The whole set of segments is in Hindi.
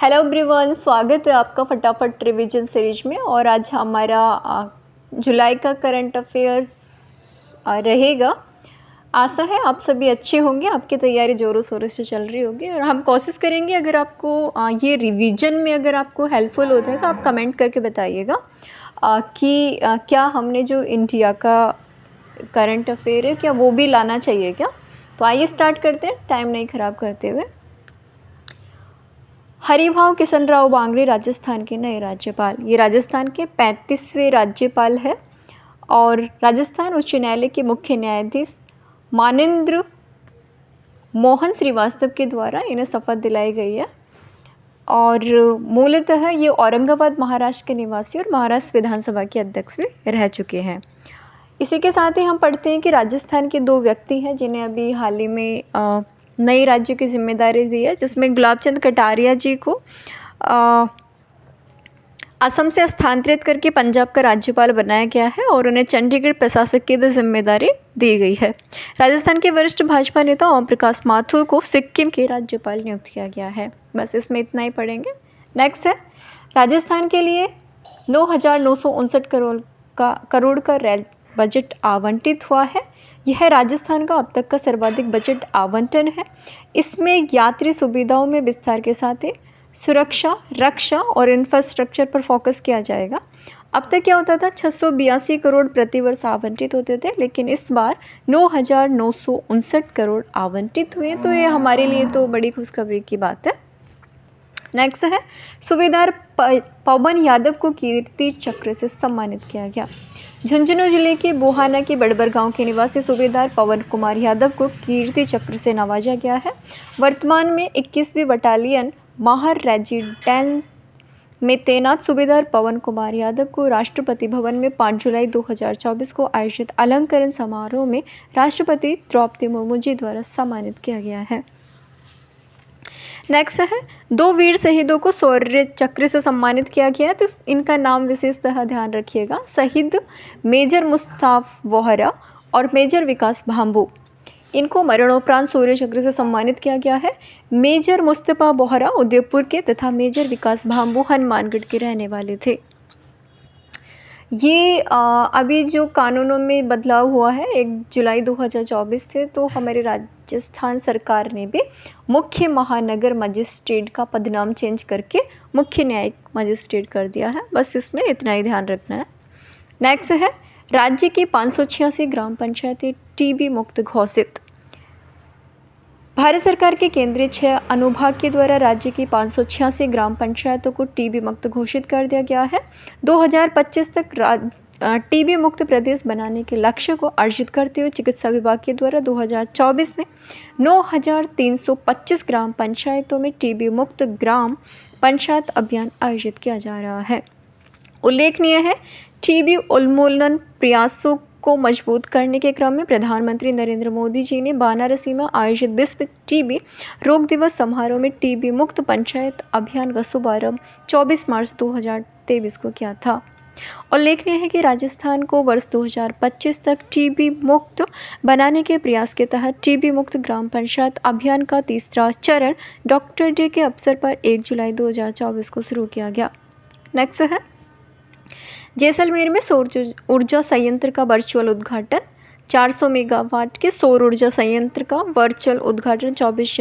हेलो एवरीवन, स्वागत है आपका फटाफट रिवीजन सीरीज में। और आज हमारा जुलाई का करंट अफेयर्स रहेगा। आशा है आप सभी अच्छे होंगे, आपकी तैयारी ज़ोरों शोरों से चल रही होगी। और हम कोशिश करेंगे, अगर आपको ये रिवीजन में अगर आपको हेल्पफुल होता है तो आप कमेंट करके बताइएगा कि क्या हमने जो इंडिया का करंट अफेयर है क्या वो भी लाना चाहिए क्या। तो आइए स्टार्ट करते हैं, टाइम नहीं ख़राब करते हुए। हरिभाऊ किशनराव बांगड़े राजस्थान के नए राज्यपाल। ये राजस्थान के 35वें राज्यपाल है और राजस्थान उच्च न्यायालय के मुख्य न्यायाधीश मानेंद्र मोहन श्रीवास्तव के द्वारा इन्हें शपथ दिलाई गई है। और मूलतः ये औरंगाबाद महाराष्ट्र के निवासी और महाराष्ट्र विधानसभा के अध्यक्ष भी रह चुके हैं। इसी के साथ ही हम पढ़ते हैं कि राजस्थान के दो व्यक्ति हैं जिन्हें अभी हाल ही में नई राज्य की जिम्मेदारी दी है, जिसमें गुलाब चंद कटारिया जी को असम से स्थानांतरित करके पंजाब का राज्यपाल बनाया गया है और उन्हें चंडीगढ़ प्रशासक की भी जिम्मेदारी दी गई है। राजस्थान के वरिष्ठ भाजपा नेता ओम प्रकाश माथुर को सिक्किम के राज्यपाल नियुक्त किया गया है। बस इसमें इतना ही पढ़ेंगे। नेक्स्ट है, राजस्थान के लिए 9,959 करोड़ का रेल बजट आवंटित हुआ है। यह राजस्थान का अब तक का सर्वाधिक बजट आवंटन है। इसमें यात्री सुविधाओं में विस्तार के साथ ही सुरक्षा, रक्षा और इंफ्रास्ट्रक्चर पर फोकस किया जाएगा। अब तक क्या होता था, 682 करोड़ प्रतिवर्ष आवंटित होते थे, लेकिन इस बार 9,959 करोड़ आवंटित हुए। तो ये हमारे लिए तो बड़ी खुशखबरी की बात है। नेक्स्ट है, सूबेदार पवन यादव को कीर्ति चक्र से सम्मानित किया गया। झुंझुनू जिले के बोहाना के बड़बर गांव के निवासी सूबेदार पवन कुमार यादव को कीर्ति चक्र से नवाजा गया है। वर्तमान में 21वीं बटालियन माहर रेजिडेंट में तैनात सूबेदार पवन कुमार यादव को राष्ट्रपति भवन में 5 जुलाई 2024 को आयोजित अलंकरण समारोह में राष्ट्रपति द्रौपदी मुर्मू जी द्वारा सम्मानित किया गया है। नेक्स्ट है, 2 वीर शहीदों को शौर्य चक्र से सम्मानित किया गया है। तो इनका नाम विशेषतः ध्यान रखिएगा। शहीद मेजर मुस्ताफ वोहरा और मेजर विकास भांबू, इनको मरणोपरांत शौर्य चक्र से सम्मानित किया गया है। मेजर मुस्तफा बोहरा उदयपुर के तथा मेजर विकास भांबू हनुमानगढ़ के रहने वाले थे। ये अभी जो कानूनों में बदलाव हुआ है 1 जुलाई 2024 से, तो हमारे राजस्थान सरकार ने भी मुख्य महानगर मजिस्ट्रेट का पदनाम चेंज करके मुख्य न्यायिक मजिस्ट्रेट कर दिया है। बस इसमें इतना ही ध्यान रखना है। नेक्स्ट है, राज्य की 586 ग्राम पंचायतें टीबी मुक्त घोषित। भारत सरकार के केंद्रीय 6 अनुभाग के द्वारा राज्य की 586 ग्राम पंचायतों को टीबी मुक्त घोषित कर दिया गया है। 2025 तक टीबी मुक्त प्रदेश बनाने के लक्ष्य को अर्जित करते हुए चिकित्सा विभाग के द्वारा 2024 में 9,325 ग्राम पंचायतों में टीबी मुक्त ग्राम पंचायत अभियान आयोजित किया जा रहा है। उल्लेखनीय है, टीबी उन्मूलन प्रयासों को मजबूत करने के क्रम में प्रधानमंत्री नरेंद्र मोदी जी ने वाराणसी में आयोजित विश्व टीबी रोग दिवस समारोह में टीबी मुक्त पंचायत अभियान का शुभारंभ 24 मार्च 2023 को किया था। उल्लेखनीय है कि राजस्थान को वर्ष 2025 तक टीबी मुक्त बनाने के प्रयास के तहत टीबी मुक्त ग्राम पंचायत अभियान का तीसरा चरण डॉक्टर डे के अवसर पर 1 जुलाई 2024 को शुरू किया गया। नेक्स्ट है, जैसलमेर में सौर ऊर्जा संयंत्र का वर्चुअल उद्घाटन। 400 मेगावाट के सौर ऊर्जा संयंत्र का वर्चुअल उद्घाटन 24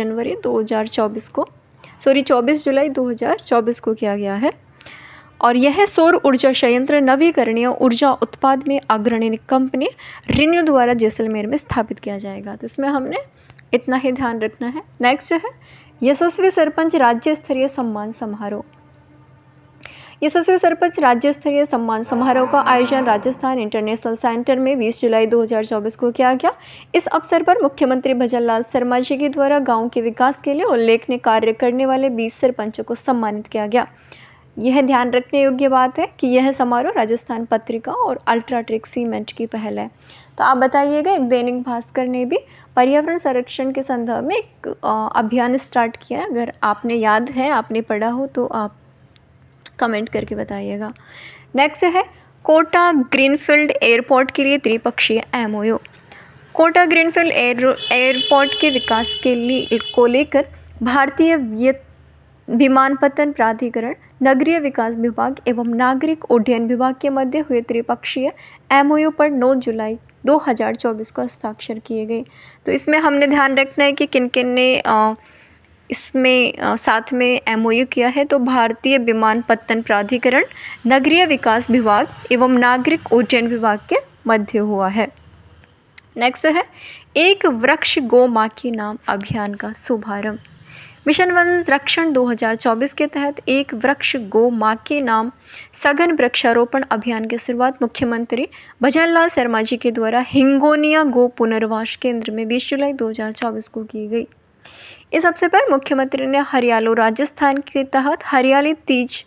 जुलाई 2024 को किया गया है। और यह सौर ऊर्जा संयंत्र नवीकरणीय ऊर्जा उत्पाद में अग्रणी कंपनी रिन्यू द्वारा जैसलमेर में स्थापित किया जाएगा। तो इसमें हमने इतना ही ध्यान रखना है। नेक्स्ट है, यशस्वी सरपंच राज्य स्तरीय सम्मान समारोह। यशस्वी सरपंच राज्य स्तरीय सम्मान समारोह का आयोजन राजस्थान इंटरनेशनल सेंटर में 20 जुलाई 2024 को किया गया। इस अवसर पर मुख्यमंत्री भजनलाल शर्मा जी के द्वारा गांव के विकास के लिए उल्लेखनीय कार्य करने वाले 20 सरपंचों को सम्मानित किया गया। यह ध्यान रखने योग्य बात है कि यह समारोह राजस्थान पत्रिका और अल्ट्राटेक सीमेंट की पहल है। तो आप बताइएगा, एक दैनिक भास्कर ने भी पर्यावरण संरक्षण के संदर्भ में एक अभियान स्टार्ट किया है। अगर आपने याद है, आपने पढ़ा हो तो आप कमेंट करके बताइएगा। नेक्स्ट है, कोटा ग्रीनफील्ड एयरपोर्ट के लिए त्रिपक्षीय MOU। कोटा ग्रीनफील्ड एयरपोर्ट के विकास को लेकर भारतीय विमानपत्तन प्राधिकरण, नगरीय विकास विभाग एवं नागरिक उड्डयन विभाग के मध्य हुए त्रिपक्षीय MOU पर 9 जुलाई 2024 को हस्ताक्षर किए गए। तो इसमें हमने ध्यान रखना है कि किन किन ने इसमें साथ में MOU किया है। तो भारतीय विमानपत्तन प्राधिकरण, नगरीय विकास विभाग एवं नागरिक उड्डयन विभाग के मध्य हुआ है। नेक्स्ट है एक वृक्ष गो माँ के नाम अभियान का शुभारंभ। मिशन वन रक्षण 2024 के तहत एक वृक्ष गो माँ के नाम सघन वृक्षारोपण अभियान की शुरुआत मुख्यमंत्री भजनलाल शर्मा जी के द्वारा हिंगोनिया गो पुनर्वास केंद्र में 20 जुलाई 2024 को की गई। इस अवसर पर मुख्यमंत्री ने हरियालो राजस्थान के तहत हरियाली तीज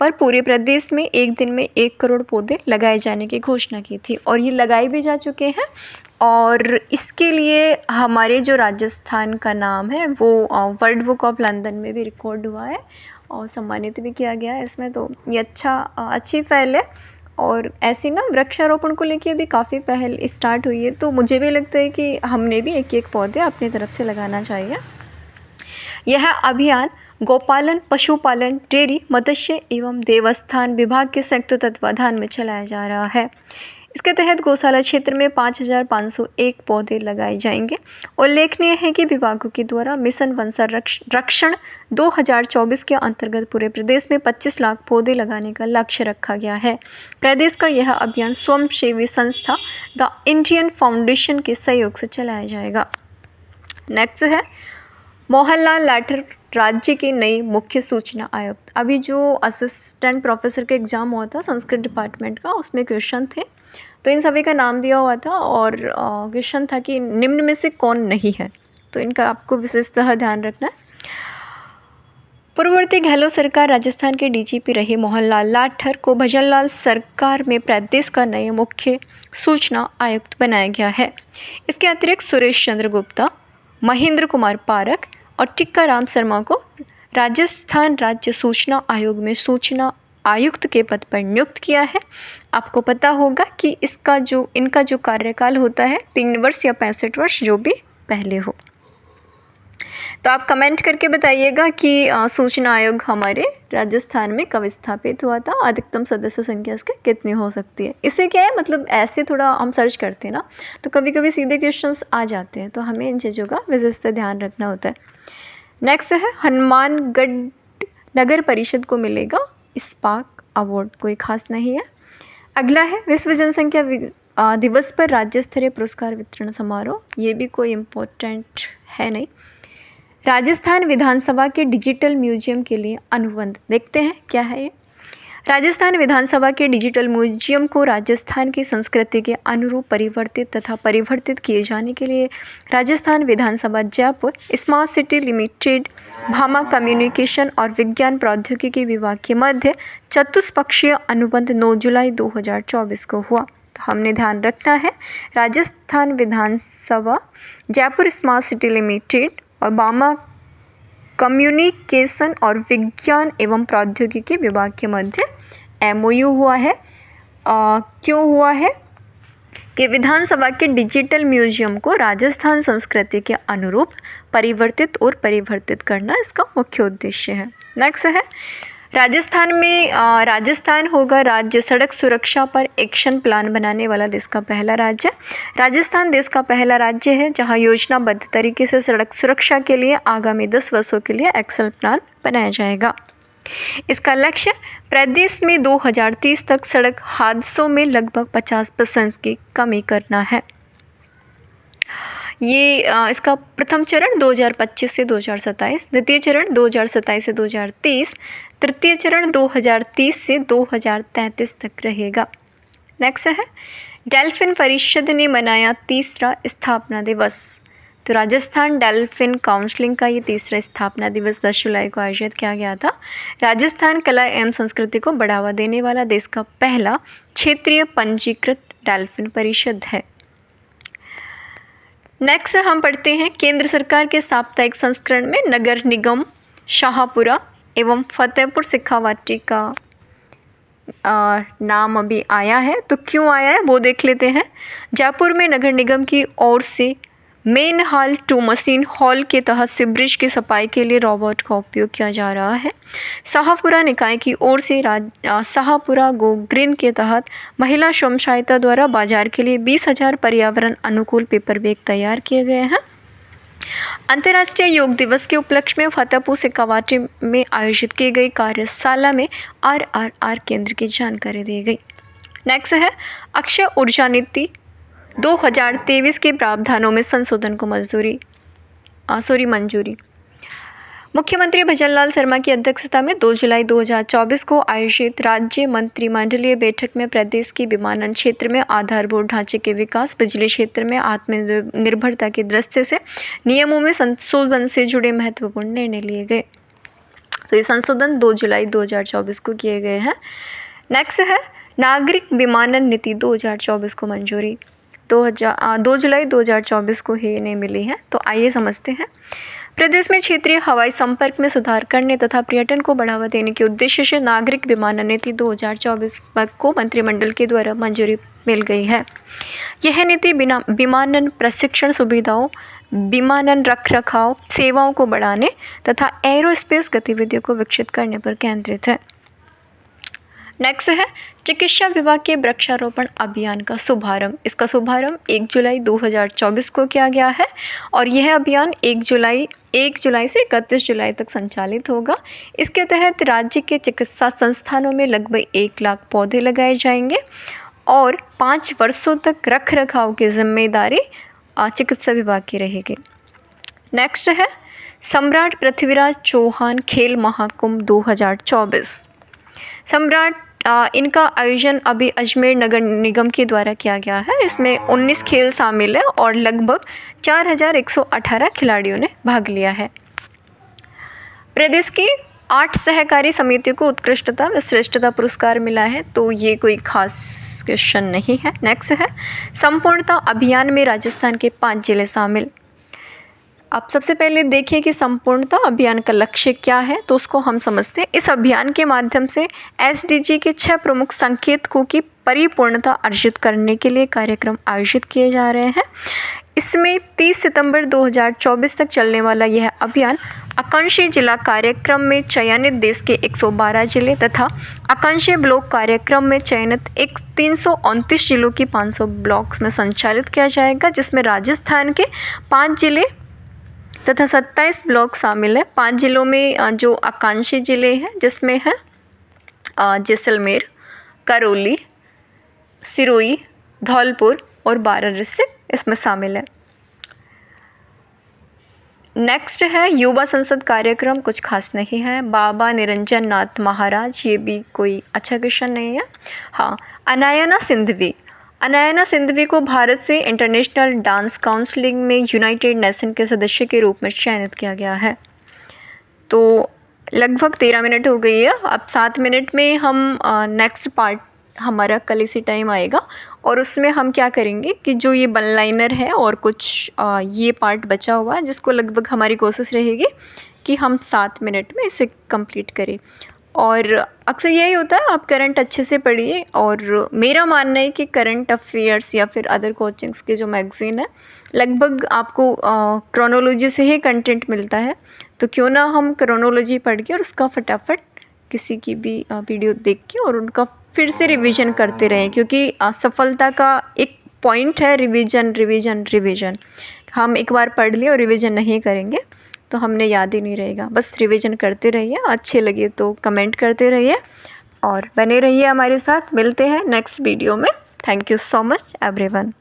पर पूरे प्रदेश में एक दिन में 1 करोड़ पौधे लगाए जाने की घोषणा की थी और ये लगाए भी जा चुके हैं। और इसके लिए हमारे जो राजस्थान का नाम है वो वर्ल्ड बुक ऑफ लंदन में भी रिकॉर्ड हुआ है और सम्मानित भी किया गया है इसमें। तो ये अच्छी पहल है और ऐसी ना वृक्षारोपण को लेके भी काफ़ी पहल स्टार्ट हुई है। तो मुझे भी लगता है कि हमने भी एक पौधे अपनी तरफ से लगाना चाहिए। यह अभियान गौपालन, पशुपालन, डेयरी, मत्स्य एवं देवस्थान विभाग के संयुक्त तत्वाधान में चलाया जा रहा है। इसके तहत गौशाला क्षेत्र में 5501 पौधे लगाए जाएंगे। उल्लेखनीय है कि विभागों के द्वारा मिशन वन रक्षण 2024 के अंतर्गत पूरे प्रदेश में 25 लाख पौधे लगाने का लक्ष्य रखा गया है। प्रदेश का यह अभियान स्वयंसेवी संस्था द इंडियन फाउंडेशन के सहयोग से चलाया जाएगा। नेक्स्ट है मोहनलाल लाठर राज्य के नए मुख्य सूचना आयुक्त। अभी जो असिस्टेंट प्रोफेसर का एग्ज़ाम हुआ था संस्कृत डिपार्टमेंट का, उसमें क्वेश्चन थे तो इन सभी का नाम दिया हुआ था और क्वेश्चन था कि निम्न में से कौन नहीं है। तो इनका आपको विशेषतः ध्यान रखना है। पूर्ववर्ती गहलोत सरकार राजस्थान के DGP रहे मोहनलाल लाठर को भजनलाल सरकार में प्रदेश का नए मुख्य सूचना आयुक्त बनाया गया है। इसके अतिरिक्त सुरेश चंद्र गुप्ता, महेंद्र कुमार पारक और टिक्काराम शर्मा को राजस्थान राज्य सूचना आयोग में सूचना आयुक्त के पद पर नियुक्त किया है। आपको पता होगा कि इनका जो कार्यकाल होता है 3 वर्ष या 65 वर्ष जो भी पहले हो। तो आप कमेंट करके बताइएगा कि सूचना आयोग हमारे राजस्थान में कब स्थापित हुआ था, अधिकतम सदस्य संख्या इसकी कितनी हो सकती है। इससे क्या है, मतलब ऐसे थोड़ा हम सर्च करते हैं ना तो कभी कभी सीधे क्वेश्चंस आ जाते हैं, तो हमें इन चीज़ों का विशेषतः ध्यान रखना होता है। नेक्स्ट है हनुमानगढ़ नगर परिषद को मिलेगा स्पार्क अवार्ड, कोई खास नहीं है। अगला है विश्व जनसंख्या दिवस पर राज्य स्तरीय पुरस्कार वितरण समारोह, ये भी कोई इम्पोर्टेंट है नहीं। राजस्थान विधानसभा के डिजिटल म्यूजियम के लिए अनुबंध, देखते हैं क्या है ये। राजस्थान विधानसभा के डिजिटल म्यूजियम को राजस्थान की संस्कृति के अनुरूप परिवर्तित किए जाने के लिए राजस्थान विधानसभा Jaipur smart city limited, Bhama communication और विज्ञान प्रौद्योगिकी विभाग के मध्य चतुष्पक्षीय अनुबंध 9 जुलाई 2024 को हुआ। तो हमने ध्यान रखना है राजस्थान विधानसभा जयपुर स्मार्ट सिटी लिमिटेड और भामा कम्युनिकेशन और विज्ञान एवं प्रौद्योगिकी विभाग के मध्य MOU हुआ है। क्यों हुआ है कि विधानसभा के डिजिटल म्यूजियम को राजस्थान संस्कृति के अनुरूप परिवर्तित करना इसका मुख्य उद्देश्य है। नेक्स्ट है राजस्थान होगा राज्य सड़क सुरक्षा पर एक्शन प्लान बनाने वाला देश का पहला राज्य। राजस्थान देश का पहला राज्य है जहां योजनाबद्ध तरीके से सड़क सुरक्षा के लिए आगामी 10 वर्षों के लिए एक्शन प्लान बनाया जाएगा। इसका लक्ष्य प्रदेश में 2030 तक सड़क हादसों में लगभग 50% की कमी करना है। ये इसका प्रथम चरण 2025 से 2027, द्वितीय चरण 2027 से 2030, तृतीय चरण 2030 से 2033 तक रहेगा। नेक्स्ट है डेल्फिन परिषद ने मनाया 3रा स्थापना दिवस। तो राजस्थान डेल्फिन काउंसिलिंग का ये 3रा स्थापना दिवस 10 जुलाई को आयोजित किया गया था। राजस्थान कला एवं संस्कृति को बढ़ावा देने वाला देश का पहला क्षेत्रीय पंजीकृत डेल्फिन परिषद है। नेक्स्ट हम पढ़ते हैं केंद्र सरकार के साप्ताहिक संस्करण में नगर निगम शाहपुरा एवं फतेहपुर शेखावाटी का नाम अभी आया है। तो क्यों आया है वो देख लेते हैं। जयपुर में नगर निगम की ओर से main hall to machine hall के तहत सीवरेज की सफाई के लिए रोबोट का उपयोग किया जा रहा है। शाहपुरा निकाय की ओर से शाहपुरा गो ग्रीन के तहत महिला स्वयं सहायता द्वारा बाजार के लिए 20,000 पर्यावरण अनुकूल पेपर बैग तैयार किए गए हैं। अंतर्राष्ट्रीय योग दिवस के उपलक्ष्य में फतेहपुर सिकावाटी में आयोजित की गई कार्यशाला में RRR केंद्र की जानकारी दी गई। नेक्स्ट है अक्षय ऊर्जा नीति 2023 के प्रावधानों में संशोधन को मंजूरी। मुख्यमंत्री भजनलाल शर्मा की अध्यक्षता में 2 जुलाई 2024 को आयोजित राज्य मंत्रिमंडलीय बैठक में प्रदेश की विमानन क्षेत्र में आधारभूत ढांचे के विकास, बिजली क्षेत्र में आत्मनिर्भरता की दृष्टि से नियमों में संशोधन से जुड़े महत्वपूर्ण निर्णय लिए गए। तो ये संशोधन 2 जुलाई 2024 को किए गए हैं। नेक्स्ट है नागरिक विमानन नीति 2024 को मंजूरी। 2 जुलाई 2024 को ही इन्हें मिली है। तो आइए समझते हैं। प्रदेश में क्षेत्रीय हवाई संपर्क में सुधार करने तथा पर्यटन को बढ़ावा देने के उद्देश्य से नागरिक विमानन नीति 2024 को मंत्रिमंडल के द्वारा मंजूरी मिल गई है। यह नीति विमानन प्रशिक्षण सुविधाओं, विमानन रखरखाव सेवाओं को बढ़ाने तथा एरोस्पेस गतिविधियों को विकसित करने पर केंद्रित है। नेक्स्ट है चिकित्सा विभाग के वृक्षारोपण अभियान का शुभारंभ। इसका शुभारंभ 1 जुलाई 2024 को किया गया है और यह अभियान 1 जुलाई से 31 जुलाई तक संचालित होगा। इसके तहत राज्य के चिकित्सा संस्थानों में लगभग 1 लाख पौधे लगाए जाएंगे और 5 वर्षों तक रख रखाव की जिम्मेदारी चिकित्सा विभाग की रहेगी। नेक्स्ट है सम्राट पृथ्वीराज चौहान खेल महाकुंभ 2024। सम्राट इनका आयोजन अभी अजमेर नगर निगम के द्वारा किया गया है। इसमें 19 खेल शामिल है और लगभग 4,118 खिलाड़ियों ने भाग लिया है। प्रदेश की 8 सहकारी समितियों को उत्कृष्टता व श्रेष्ठता पुरस्कार मिला है। तो ये कोई खास क्वेश्चन नहीं है। नेक्स्ट है संपूर्णता अभियान में राजस्थान के 5 जिले शामिल। अब सबसे पहले देखिए कि संपूर्णता अभियान का लक्ष्य क्या है, तो उसको हम समझते हैं। इस अभियान के माध्यम से SDG के 6 प्रमुख संकेतकों की परिपूर्णता अर्जित करने के लिए कार्यक्रम आयोजित किए जा रहे हैं। इसमें 30 सितंबर 2024 तक चलने वाला यह अभियान आकांक्षी जिला कार्यक्रम में चयनित देश के 112 जिले तथा आकांक्षी ब्लॉक कार्यक्रम में चयनित 329 जिलों की 500 ब्लॉक्स में संचालित किया जाएगा, जिसमें राजस्थान के 5 जिले तथा 27 ब्लॉक शामिल है। 5 जिलों में जो आकांक्षी जिले हैं जिसमें है जैसलमेर, करौली, सिरोही, धौलपुर और वाराणसी इसमें शामिल है। नेक्स्ट है युवा संसद कार्यक्रम, कुछ खास नहीं है। बाबा निरंजन नाथ महाराज, ये भी कोई अच्छा क्वेश्चन नहीं है। हाँ, अनायना सिंधवी को भारत से इंटरनेशनल डांस काउंसिल में यूनाइटेड नेशन के सदस्य के रूप में चयनित किया गया है। तो लगभग 13 मिनट हो गई है। अब 7 मिनट में हम नेक्स्ट पार्ट हमारा कल इसी टाइम आएगा और उसमें हम क्या करेंगे कि जो ये वन लाइनर है और कुछ ये पार्ट बचा हुआ है, जिसको लगभग हमारी कोशिश रहेगी कि हम 7 मिनट में इसे कंप्लीट करें। और अक्सर यही होता है, आप करंट अच्छे से पढ़िए। और मेरा मानना है कि करंट अफेयर्स या फिर अदर कोचिंग्स के जो मैगज़ीन है, लगभग आपको क्रोनोलॉजी से ही कंटेंट मिलता है। तो क्यों ना हम क्रोनोलॉजी पढ़ के और उसका फटाफट किसी की भी वीडियो देख के और उनका फिर से रिवीजन करते रहें, क्योंकि सफलता का एक पॉइंट है रिवीजन। हम एक बार पढ़ लिए और रिवीजन नहीं करेंगे तो हमने याद ही नहीं रहेगा। बस रिवीजन करते रहिए। अच्छे लगे तो कमेंट करते रहिए और बने रहिए हमारे साथ। मिलते हैं नेक्स्ट वीडियो में। Thank you so much everyone.